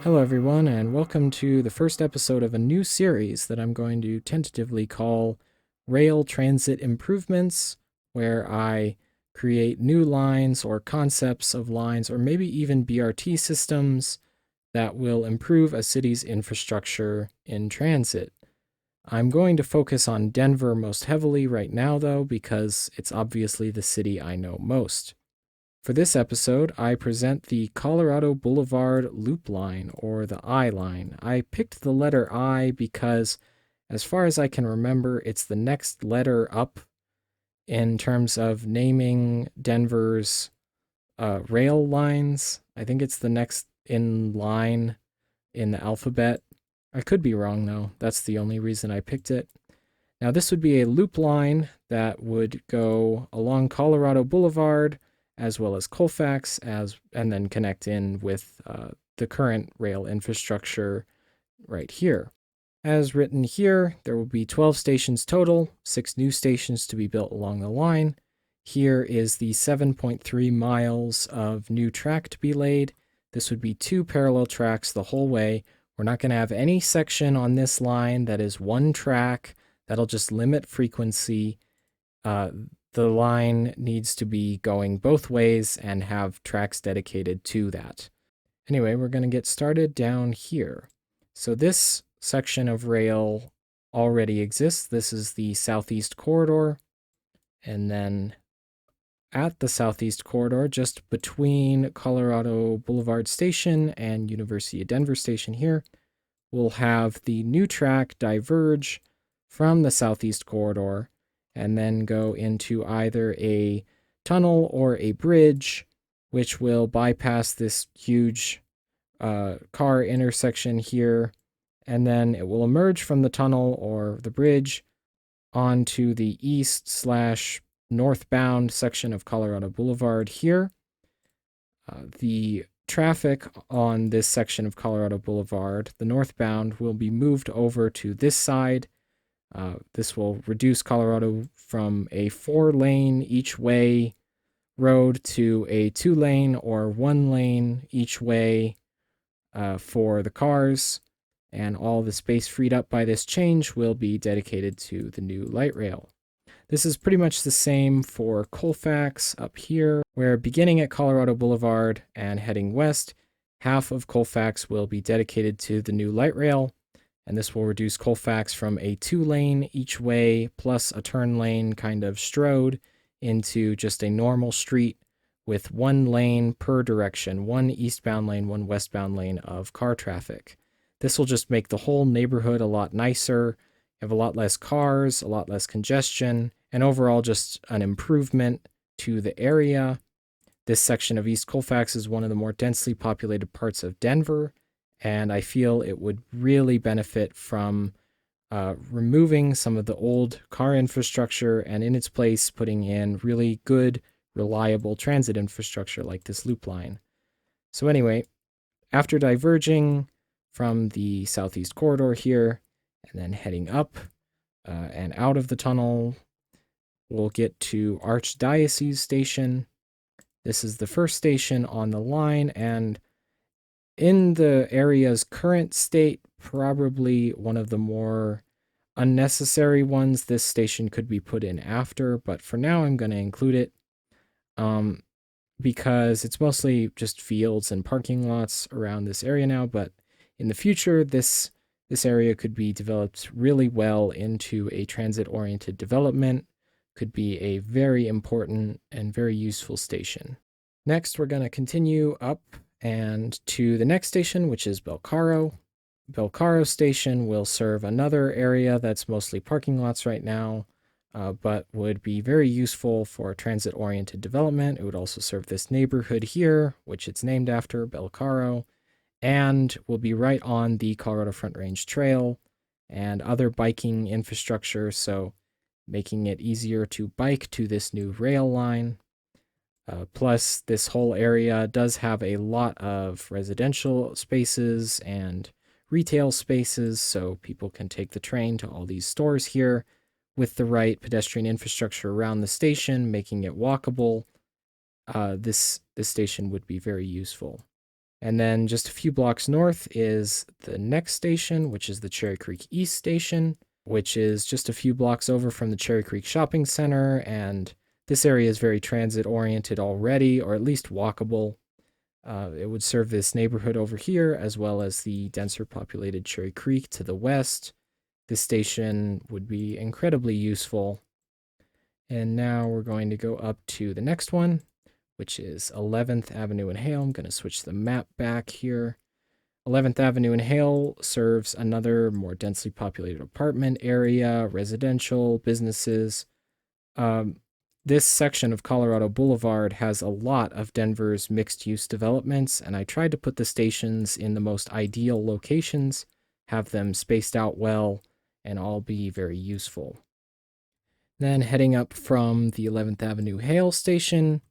Hello, everyone, and welcome to the first episode of a new series that I'm going to tentatively call Rail Transit Improvements, where I create new lines or concepts of lines, or maybe even BRT systems that will improve a city's infrastructure in transit. I'm going to focus on Denver most heavily right now, though, because it's obviously the city I know most. For this episode, I present the Colorado Boulevard Loop Line, or the I line. I picked the letter I because, as far as I can remember, it's the next letter up in terms of naming Denver's rail lines. I think it's the next in line in the alphabet. I could be wrong, though. That's the only reason I picked it. Now, this would be a loop line that would go along Colorado Boulevard as well as Colfax, and then connect in with the current rail infrastructure right here. As written here, there will be 12 stations total, 6 new stations to be built along the line. Here is the 7.3 miles of new track to be laid. This would be 2 parallel tracks the whole way. We're not going to have any section on this line that is one track. That'll just limit frequency. The line needs to be going both ways and have tracks dedicated to that. Anyway, we're going to get started down here. So this section of rail already exists. This is the Southeast Corridor. And then at the Southeast Corridor, just between Colorado Boulevard Station and University of Denver Station here, we'll have the new track diverge from the Southeast Corridor and then go into either a tunnel or a bridge, which will bypass this huge car intersection here, and then it will emerge from the tunnel or the bridge onto the east/northbound section of Colorado Boulevard here. The traffic on this section of Colorado Boulevard, the northbound, will be moved over to this side. This will reduce Colorado from a 4-lane each way road to a 2-lane or 1-lane each way for the cars, and all the space freed up by this change will be dedicated to the new light rail. This is pretty much the same for Colfax up here, where beginning at Colorado Boulevard and heading west, half of Colfax will be dedicated to the new light rail, and this will reduce Colfax from a 2-lane each way plus a turn lane kind of strode into just a normal street with 1 lane per direction, 1 eastbound lane, 1 westbound lane of car traffic. This will just make the whole neighborhood a lot nicer. You have a lot less cars, a lot less congestion, and overall just an improvement to the area. This section of East Colfax is one of the more densely populated parts of Denver, and I feel it would really benefit from removing some of the old car infrastructure and in its place putting in really good, reliable transit infrastructure like this loop line. So anyway, after diverging from the Southeast Corridor here and then heading up and out of the tunnel, we'll get to Archdiocese Station. This is the first station on the line, and in the area's current state, probably one of the more unnecessary ones. This station could be put in after, but for now I'm going to include it because it's mostly just fields and parking lots around this area now, but in the future, this area could be developed really well into a transit-oriented development, could be a very important and very useful station. Next, we're going to continue up and to the next station, which is Belcaro. Belcaro Station will serve another area that's mostly parking lots right now, but would be very useful for transit-oriented development. It would also serve this neighborhood here, which it's named after, Belcaro, and will be right on the Colorado Front Range Trail and other biking infrastructure, so making it easier to bike to this new rail line. Plus, this whole area does have a lot of residential spaces and retail spaces, so people can take the train to all these stores here with the right pedestrian infrastructure around the station, making it walkable. This station would be very useful. And then just a few blocks north is the next station, which is the Cherry Creek East Station, which is just a few blocks over from the Cherry Creek Shopping Center. And this area is very transit oriented already, or at least walkable. It would serve this neighborhood over here, as well as the denser populated Cherry Creek to the west. This station would be incredibly useful. And now we're going to go up to the next one, which is 11th Avenue and Hale. I'm going to switch the map back here. 11th Avenue and Hale serves another more densely populated apartment area, residential, businesses. This section of Colorado Boulevard has a lot of Denver's mixed-use developments, and I tried to put the stations in the most ideal locations, have them spaced out well, and all be very useful. Then heading up from the 11th Avenue Hale station,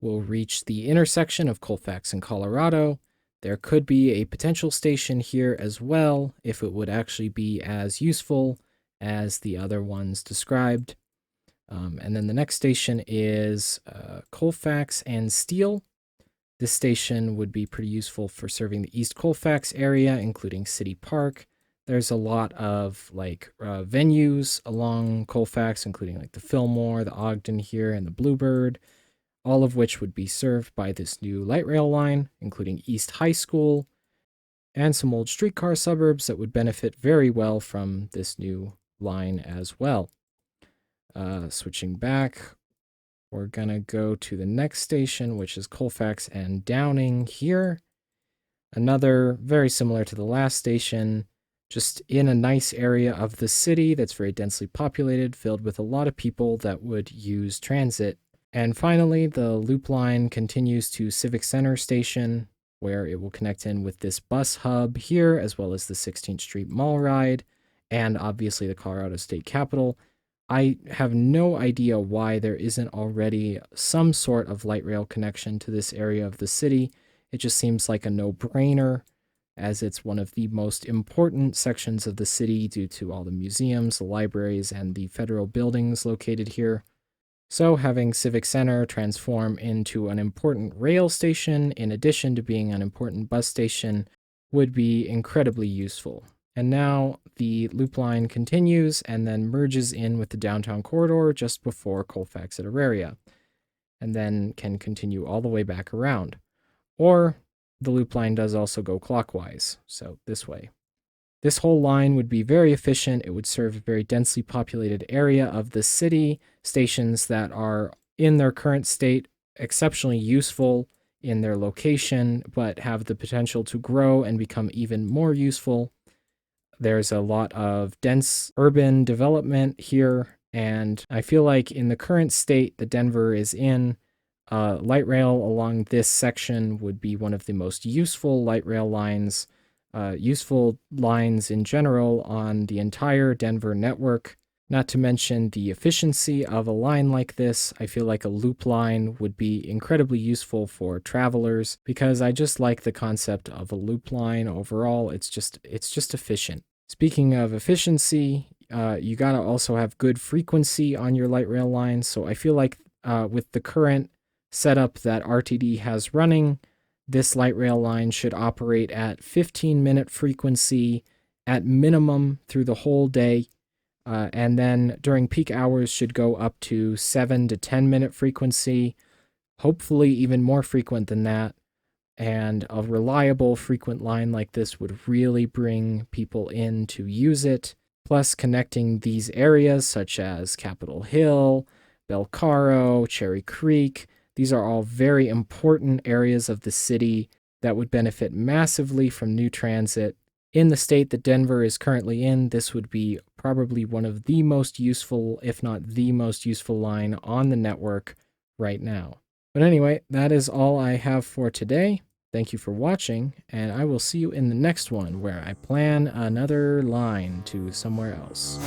we'll reach the intersection of Colfax and Colorado. There could be a potential station here as well, if it would actually be as useful as the other ones described. And then the next station is Colfax and Steele. This station would be pretty useful for serving the East Colfax area, including City Park. There's a lot of venues along Colfax, including like the Fillmore, the Ogden here, and the Bluebird, all of which would be served by this new light rail line, including East High School, and some old streetcar suburbs that would benefit very well from this new line as well. Switching back, we're gonna go to the next station, which is Colfax and Downing here. Another very similar to the last station, just in a nice area of the city that's very densely populated, filled with a lot of people that would use transit. And finally, the loop line continues to Civic Center Station, where it will connect in with this bus hub here, as well as the 16th Street Mall ride, and obviously the Colorado State Capitol. I have no idea why there isn't already some sort of light rail connection to this area of the city. It just seems like a no-brainer, as it's one of the most important sections of the city due to all the museums, the libraries, and the federal buildings located here. So having Civic Center transform into an important rail station, in addition to being an important bus station, would be incredibly useful. And now the loop line continues and then merges in with the downtown corridor just before Colfax at Auraria, and then can continue all the way back around. Or the loop line does also go clockwise, so this way. This whole line would be very efficient. It would serve a very densely populated area of the city, stations that are in their current state exceptionally useful in their location, but have the potential to grow and become even more useful. There's a lot of dense urban development here, and I feel like in the current state that Denver is in, light rail along this section would be one of the most useful light rail lines, useful lines in general on the entire Denver network. Not to mention the efficiency of a line like this. I feel like a loop line would be incredibly useful for travelers because I just like the concept of a loop line overall. It's just efficient. Speaking of efficiency, you gotta also have good frequency on your light rail line. So I feel like with the current setup that RTD has running, this light rail line should operate at 15-minute frequency at minimum through the whole day. And then during peak hours should go up to 7 to 10-minute frequency, hopefully even more frequent than that. And a reliable, frequent line like this would really bring people in to use it. Plus, connecting these areas such as Capitol Hill, Belcaro, Cherry Creek, these are all very important areas of the city that would benefit massively from new transit. In the state that Denver is currently in, this would be probably one of the most useful, if not the most useful line on the network right now. But anyway, that is all I have for today. Thank you for watching, and I will see you in the next one where I plan another line to somewhere else.